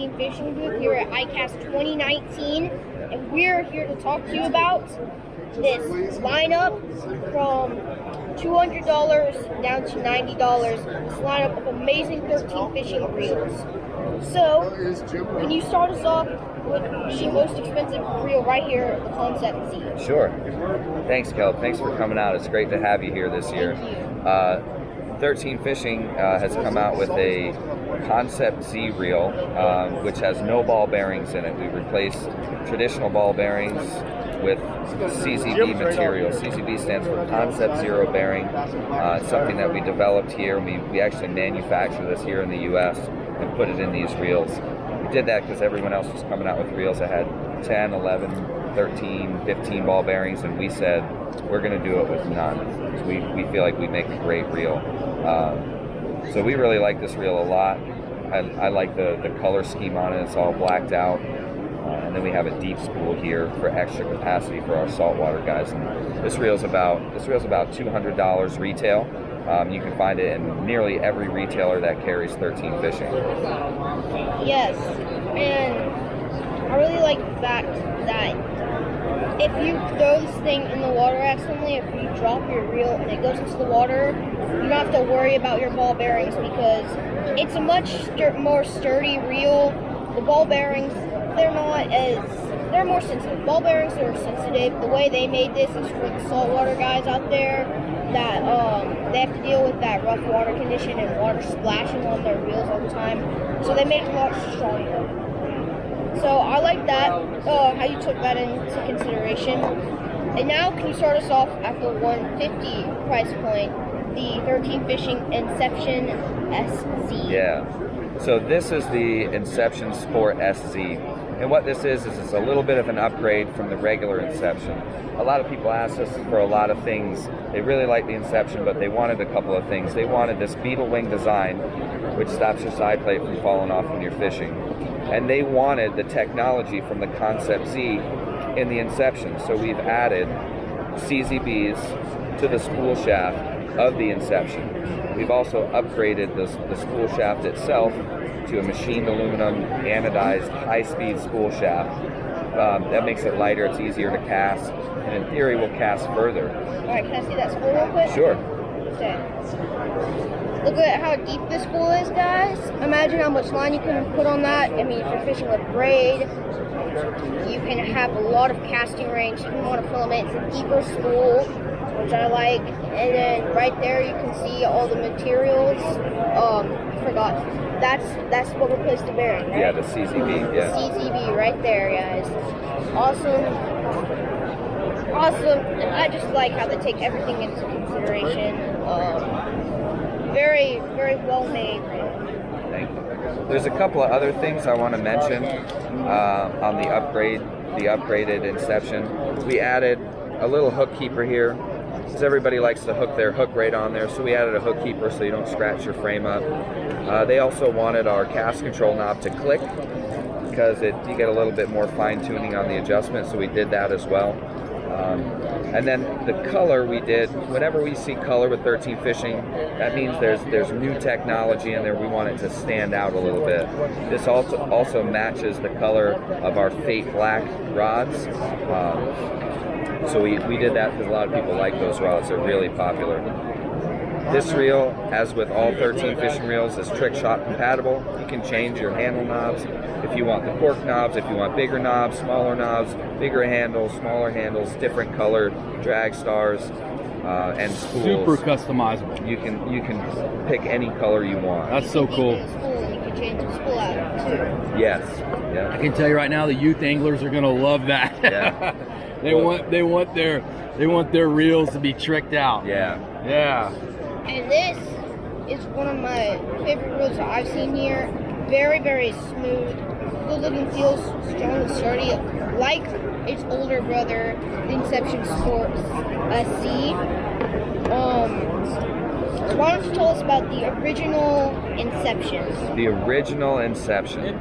13 Fishing booth here at ICAST 2019, and we're here to talk to you about this lineup from $200 down to $90. This lineup of amazing 13 fishing reels. So, can you start us off with the most expensive reel right here at the Concept Z? Sure. Thanks, Kelp. Thanks for coming out. It's great to have you here this year. Thank you. 13 Fishing has come out with a Concept Z reel, which has no ball bearings in it. We replaced traditional ball bearings with CZB material. CZB stands for Concept Zero Bearing. It's something that we developed here. We actually manufacture this here in the U.S. and put it in these reels. We did that because everyone else was coming out with reels that had 10, 11, 13, 15 ball bearings, and we said we're going to do it with none. We feel like we make a great reel. So we really like this reel a lot. I like the color scheme on it. It's all blacked out. And then we have a deep spool here for extra capacity for our saltwater guys. And this reel's about $200 retail. You can find it in nearly every retailer that carries 13 Fishing. Yes, and I really like the fact that if you throw this thing in the water accidentally, if you drop your reel and it goes into the water, you don't have to worry about your ball bearings because it's a much more sturdy reel. The ball bearings, they're more sensitive. Ball bearings are sensitive. The way they made this is for the saltwater guys out there that they have to deal with that rough water condition and water splashing on their reels all the time. So they make it a lot stronger. So I like that, how you took that into consideration. And now can you start us off at the $150 price point, the 13 Fishing Inception SZ? Yeah. So this is the Inception Sport SZ. And what this is it's a little bit of an upgrade from the regular Inception. A lot of people ask us for a lot of things. They really like the Inception, but they wanted a couple of things. They wanted this beetle wing design, which stops your side plate from falling off when you're fishing. And they wanted the technology from the Concept Z in the Inception. So we've added CZBs to the spool shaft of the Inception. We've also upgraded the spool shaft itself to a machined aluminum anodized high-speed spool shaft. That makes it lighter, it's easier to cast, and in theory will cast further. Alright, can I see that spool real quick? Sure. Okay. Look at how deep this spool is, guys. Imagine how much line you can put on that. I mean, if you're fishing with braid, you can have a lot of casting range. You can want to filament. It's a deeper spool, which I like. And then right there, you can see all the materials. I forgot. That's what replaced the bearing, right? Yeah, the CZB. Yeah. The CZB right there, guys. Awesome. And I just like how they take everything into consideration. Very, very well made. Thank you. There's a couple of other things I want to mention on the upgraded Inception. We added a little hook keeper here, because everybody likes to hook their hook right on there, so we added a hook keeper so you don't scratch your frame up. They also wanted our cast control knob to click, because you get a little bit more fine tuning on the adjustment, so we did that as well. And then the color we did, whenever we see color with 13 Fishing, that means there's new technology in there. We want it to stand out a little bit. This also matches the color of our Fate Black rods. So we did that because a lot of people like those rods. They're really popular. This reel, as with all 13 fishing reels, is trick shot compatible. You can change your handle knobs if you want the cork knobs, if you want bigger knobs, smaller knobs, bigger handles, smaller handles, different colored drag stars and spools. Super customizable. You can pick any color you want. That's so cool. You can change the spool out too. Yes. Yeah. I can tell you right now, the youth anglers are gonna love that. Yeah. They want their reels to be tricked out. Yeah. Yeah. And this is one of my favorite reels that I've seen here. Very, very smooth. Good looking, feels strong and sturdy. Like its older brother, the Inception Sport SZ. Why don't you tell us about the original Inception? The original Inception.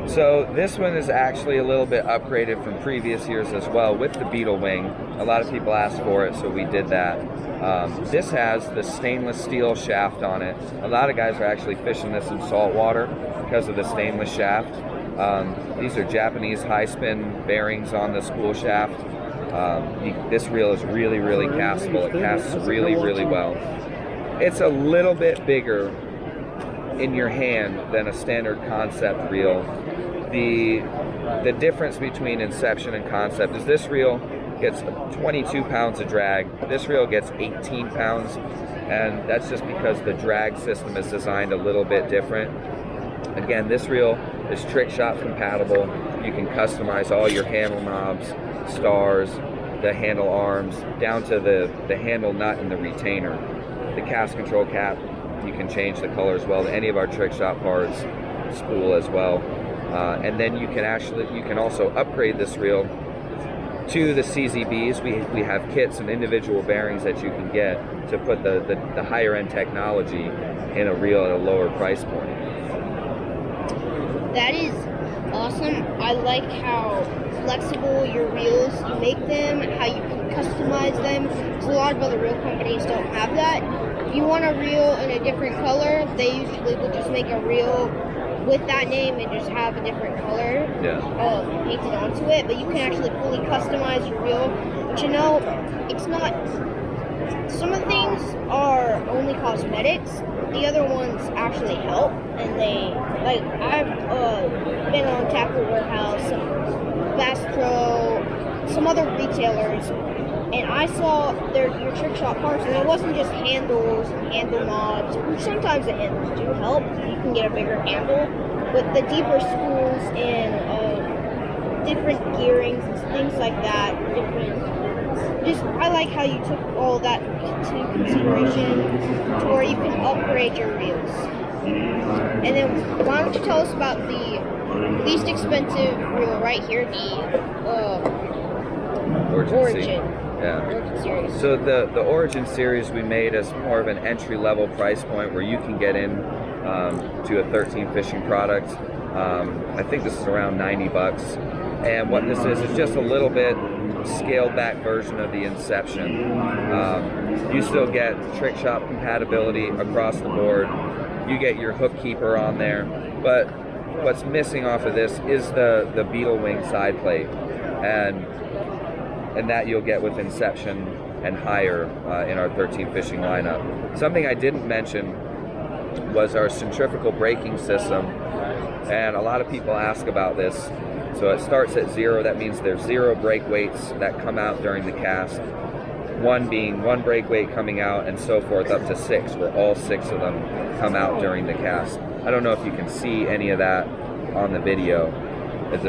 So this one is actually a little bit upgraded from previous years as well with the beetle wing. A lot of people asked for it, so we did that. This has the stainless steel shaft on it. A lot of guys are actually fishing this in salt water because of the stainless shaft. These are Japanese high spin bearings on the spool shaft. This reel is really, really castable. It casts really, really well. It's a little bit bigger in your hand than a standard concept reel. The difference between Inception and concept is this reel gets 22 pounds of drag. This reel gets 18 pounds, and that's just because the drag system is designed a little bit different. Again, this reel is trick shot compatible. You can customize all your handle knobs, stars, the handle arms, down to the handle nut and the retainer. The cast control cap, you can change the color as well to any of our trick shot parts, spool as well. And then you can also upgrade this reel to the CZBs. We have kits and individual bearings that you can get to put the higher end technology in a reel at a lower price point. That is awesome. I like how flexible your reels, you make them, how you can customize them. Because a lot of other reel companies don't have that. If you want a reel in a different color, they usually will just make a reel with that name and just have a different color painted onto it. But you can actually fully customize your reel. But you know, it's not. Some of the things are only cosmetics. The other ones actually help, and they like. I've been on Tackle Warehouse, Bass Pro, some other retailers, and I saw your trick shot parts, and it wasn't just handles and handle knobs. Sometimes the handles do help. You can get a bigger handle, but the deeper spools and different gearings and things like that, I like how you took all that into consideration to where you can upgrade your reels. And then why don't you tell us about the least expensive reel right here, the Origin. Origin series. So the Origin series we made as more of an entry-level price point where you can get in to a 13 fishing product. I think this is around 90 bucks. And what this is just a little bit scaled back version of the Inception. You still get trick shop compatibility across the board. You get your hook keeper on there, but what's missing off of this is the beetle wing side plate, and that you'll get with Inception and higher in our 13 fishing lineup. Something I didn't mention was our centrifugal braking system, and a lot of people ask about this. So it starts at 0. That means there's 0 brake weights that come out during the cast. 1 being 1 brake weight coming out, and so forth up to 6, where all 6 of them come out during the cast. I don't know if you can see any of that on the video. It's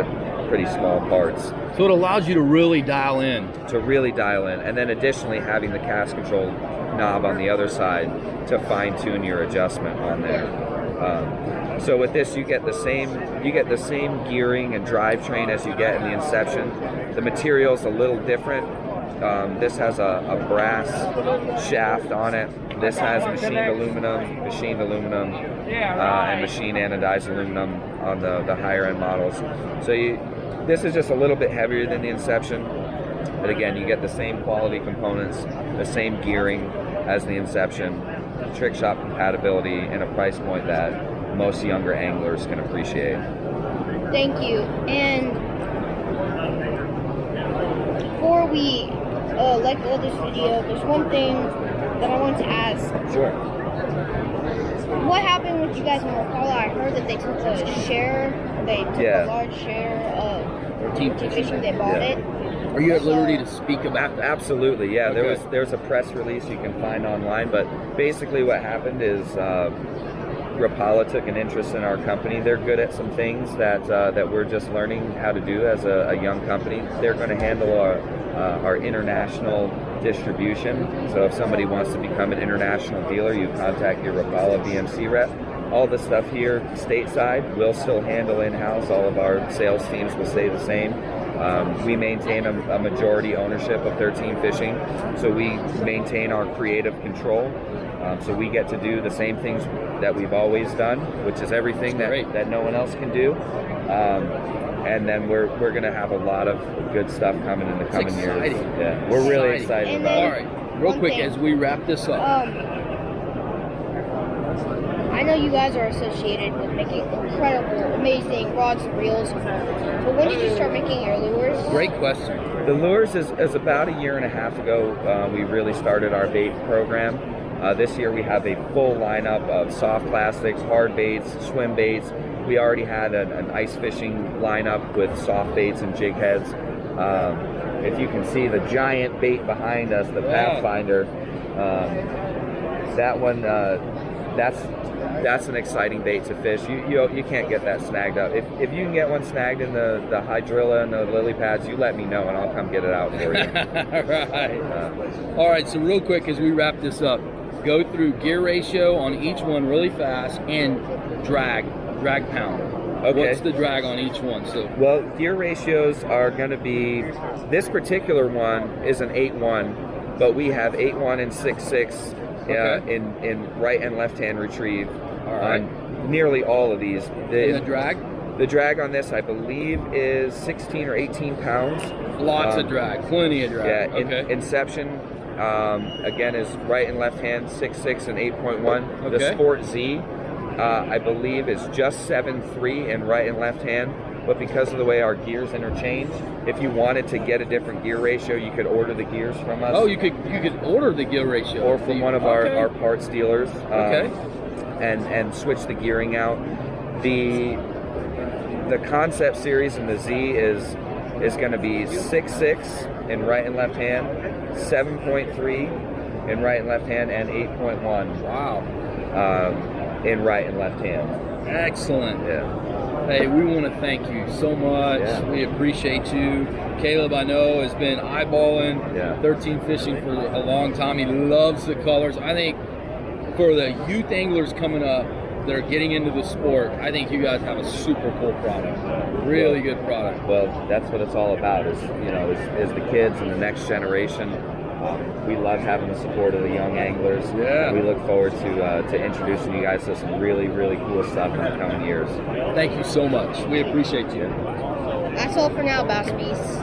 pretty small parts. So it allows you to really dial in. And then additionally having the cast control knob on the other side to fine tune your adjustment on there. So with this, you get the same gearing and drivetrain as you get in the Inception. The material's a little different. This has a brass shaft on it. This has machined aluminum, and machined anodized aluminum on the higher end models. So this is just a little bit heavier than the Inception, but again, you get the same quality components, the same gearing as the Inception, trick shop compatibility, and a price point that most younger anglers can appreciate. Thank you. And before we let go of this video, there's one thing that I want to ask. Sure. What happened with you guys in Ocala? I heard that they took a share. They took a large share of team fishing. They bought it. Are you at liberty to speak about that? Absolutely, yeah. Okay. There's a press release you can find online, but basically what happened is Rapala took an interest in our company. They're good at some things that we're just learning how to do as a young company. They're going to handle our international distribution. So if somebody wants to become an international dealer, you contact your Rapala BMC rep. All the stuff here stateside we'll still handle in-house. All of our sales teams will stay the same. We maintain a majority ownership of 13 Fishing, so we maintain our creative control. So we get to do the same things that we've always done, which is everything that no one else can do. And then we're going to have a lot of good stuff coming in the coming years. Exciting. Yeah, we're really excited And about All it. right, real One quick thing. as we wrap this up. I know you guys are associated with making incredible, amazing rods and reels. But when did you start making your lures? Great question. The lures is about a year and a half ago. We really started our bait program. This year we have a full lineup of soft plastics, hard baits, swim baits. We already had an ice fishing lineup with soft baits and jig heads. If you can see the giant bait behind us, the Pathfinder, that one, that's an exciting bait to fish. You can't get that snagged up. If you can get one snagged in the hydrilla and the lily pads, you let me know and I'll come get it out for you. All right, so real quick as we wrap this up, go through gear ratio on each one really fast and drag pound. Okay. What's the drag on each one? So Well, gear ratios are going to be, this particular one is an 8-1, but we have 8-1 and 6-6 in right and left hand retrieve on nearly all of these. and the drag? The drag on this, I believe, is 16 or 18 pounds. Lots of drag, plenty of drag. Yeah, Inception, again, is right and left hand, 6.6 and 8.1. The Sport Z, I believe, is just 7.3 in right and left hand. But because of the way our gears interchange, if you wanted to get a different gear ratio, you could order the gears from us. Oh, you could order the gear ratio. Or from one of our parts dealers. And switch the gearing out. The Concept Series in the Z is going to be 6.6 in right and left hand, 7.3 in right and left hand, and 8.1. Wow. In right and left hand. Excellent. Yeah. Hey, we want to thank you so much. Yeah. We appreciate you. Caleb, I know, has been eyeballing 13 fishing for a long time. He loves the colors. I think for the youth anglers coming up that are getting into the sport, I think you guys have a super cool product. Really good product. Well, that's what it's all about, is the kids and the next generation. We love having the support of the young anglers. Yeah. We look forward to introducing you guys to some really, really cool stuff in the coming years. Thank you so much. We appreciate you. That's all for now, Bass Beasts.